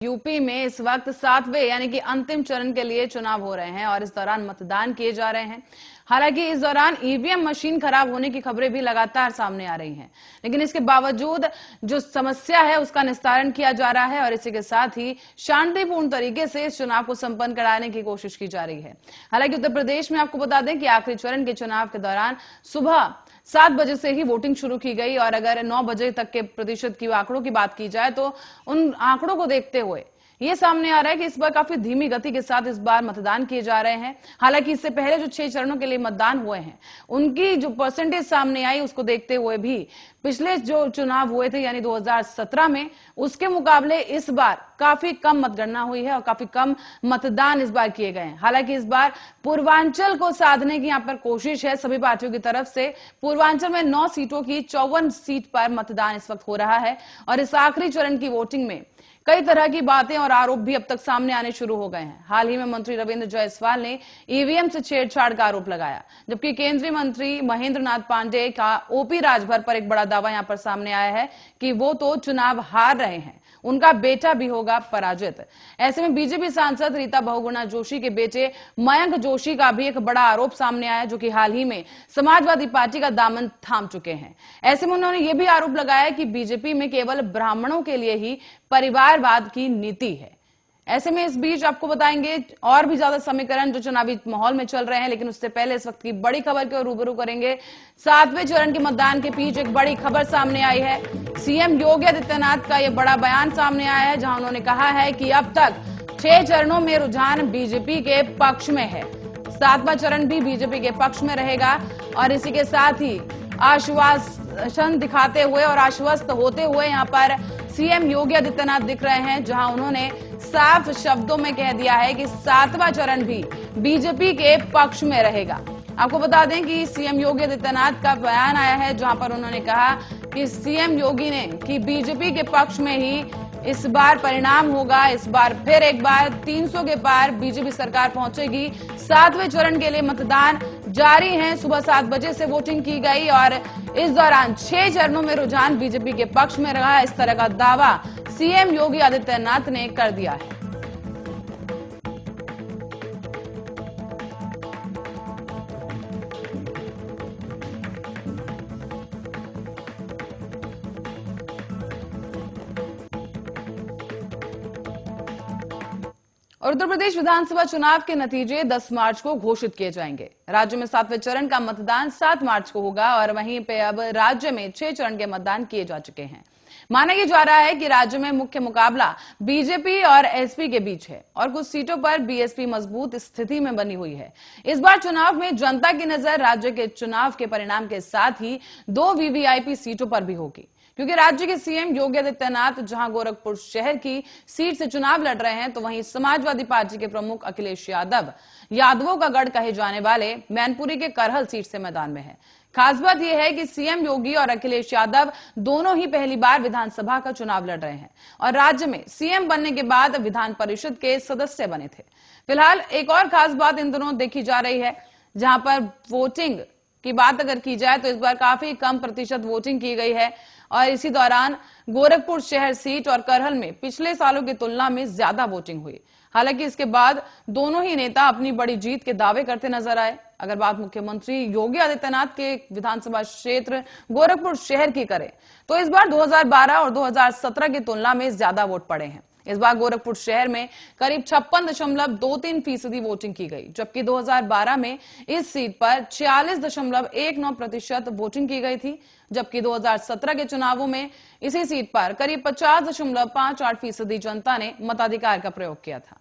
UP में इस वक्त 7वें यानी कि अंतिम चरण के लिए चुनाव हो रहे हैं और इस दौरान मतदान किए जा रहे हैं। हालांकि इस दौरान ईवीएम मशीन खराब होने की खबरें भी लगातार सामने आ रही हैं, लेकिन इसके बावजूद जो समस्या है उसका निस्तारण किया जा रहा है और इसी के साथ ही शांतिपूर्ण तरीके से इस चुनाव को संपन्न कराने की कोशिश की जा रही है। हालांकि उत्तर प्रदेश में आपको बता दें कि आखिरी चरण के चुनाव के दौरान सुबह 7 बजे से ही वोटिंग शुरू की गई और अगर 9 बजे तक के प्रतिशत की आंकड़ों की बात की जाए तो उन आंकड़ों को देखते हुए ये सामने आ रहा है कि इस बार काफी धीमी गति के साथ इस बार मतदान किए जा रहे हैं। हालांकि इससे पहले जो 6 चरणों के लिए मतदान हुए हैं उनकी जो परसेंटेज सामने आई उसको देखते हुए भी पिछले जो चुनाव हुए थे यानी 2017 में उसके मुकाबले इस बार काफी कम मतगणना हुई है और काफी कम मतदान इस बार किए गए हैं। हालांकि इस बार पूर्वांचल को साधने की यहाँ पर कोशिश है सभी पार्टियों की तरफ से। पूर्वांचल में 9 सीटों की 54 सीट पर मतदान इस वक्त हो रहा है और इस आखिरी चरण की वोटिंग में कई तरह की बातें और आरोप भी अब तक सामने आने शुरू हो गए हैं। हाल ही में मंत्री रविंद्र जायसवाल ने ईवीएम से छेड़छाड़ का आरोप लगाया, जबकि केंद्रीय मंत्री महेंद्र नाथ पांडेय का ओपी राजभर पर एक बड़ा दावा यहां पर सामने आया है कि वो तो चुनाव हार रहे हैं, उनका बेटा भी होगा पराजित। ऐसे में बीजेपी सांसद रीता बहुगुणा जोशी के बेटे मयंक जोशी का भी एक बड़ा आरोप सामने आया, जो कि हाल ही में समाजवादी पार्टी का दामन थाम चुके हैं। ऐसे में उन्होंने यह भी आरोप लगाया कि बीजेपी में केवल ब्राह्मणों के लिए ही परिवारवाद की नीति है। ऐसे में इस बीच आपको बताएंगे और भी ज्यादा समीकरण जो चुनावी माहौल में चल रहे हैं, लेकिन उससे पहले इस वक्त की बड़ी खबर को रूबरू करेंगे। 7वें चरण के मतदान के बीच एक बड़ी खबर सामने आई है। सीएम योगी आदित्यनाथ का यह बड़ा बयान सामने आया है, जहां उन्होंने कहा है कि अब तक 6 चरणों में रुझान बीजेपी के पक्ष में है। 7वां चरण भी बीजेपी के पक्ष में रहेगा और इसी के साथ ही आश्वासन दिखाते हुए और आश्वस्त होते हुए यहाँ पर सीएम योगी आदित्यनाथ दिख रहे हैं, जहां उन्होंने साफ शब्दों में कह दिया है कि 7वां चरण भी बीजेपी के पक्ष में रहेगा। आपको बता दें कि सीएम योगी आदित्यनाथ का बयान आया है, जहां पर उन्होंने कहा कि सीएम योगी ने कि बीजेपी के पक्ष में ही इस बार परिणाम होगा। इस बार फिर एक बार 300 के पार बीजेपी सरकार पहुंचेगी। 7वें चरण के लिए मतदान जारी है। सुबह 7 बजे से वोटिंग की गई और इस दौरान 6 चरणों में रुझान बीजेपी के पक्ष में रहा। इस तरह का दावा सीएम योगी आदित्यनाथ ने कर दिया है। और उत्तर प्रदेश विधानसभा चुनाव के नतीजे 10 मार्च को घोषित किए जाएंगे। राज्य में 7वें चरण का मतदान 7 मार्च को होगा और वहीं पे अब राज्य में 6 चरण के मतदान किए जा चुके हैं। माना यह जा रहा है कि राज्य में मुख्य मुकाबला बीजेपी और एसपी के बीच है और कुछ सीटों पर बीएसपी मजबूत स्थिति में बनी हुई है। इस बार चुनाव में जनता की नजर राज्य के चुनाव के परिणाम के साथ ही 2 वीवीआईपी सीटों पर भी होगी, क्योंकि राज्य के सीएम योगी आदित्यनाथ जहां गोरखपुर शहर की सीट से चुनाव लड़ रहे हैं, तो वहीं समाजवादी पार्टी के प्रमुख अखिलेश यादवों का गढ़ कहे जाने वाले मैनपुरी के करहल सीट से मैदान में है। खास बात यह है कि सीएम योगी और अखिलेश यादव दोनों ही पहली बार विधानसभा का चुनाव लड़ रहे हैं और राज्य में सीएम बनने के बाद विधान परिषद के सदस्य बने थे। फिलहाल एक और खास बात इन दोनों देखी जा रही है, जहां पर वोटिंग की बात अगर की जाए तो इस बार काफी कम प्रतिशत वोटिंग की गई है और इसी दौरान गोरखपुर शहर सीट और करहल में पिछले सालों की तुलना में ज्यादा वोटिंग हुई। हालांकि इसके बाद दोनों ही नेता अपनी बड़ी जीत के दावे करते नजर आए। अगर बात मुख्यमंत्री योगी आदित्यनाथ के विधानसभा क्षेत्र गोरखपुर शहर की करें तो इस बार 2012 और 2017 की तुलना में ज्यादा वोट पड़े हैं। इस बार गोरखपुर शहर में करीब 56.23% वोटिंग की गई, जबकि 2012 में इस सीट पर 46.19% वोटिंग की गई थी, जबकि 2017 के चुनावों में इसी सीट पर करीब 50.58% जनता ने मताधिकार का प्रयोग किया था।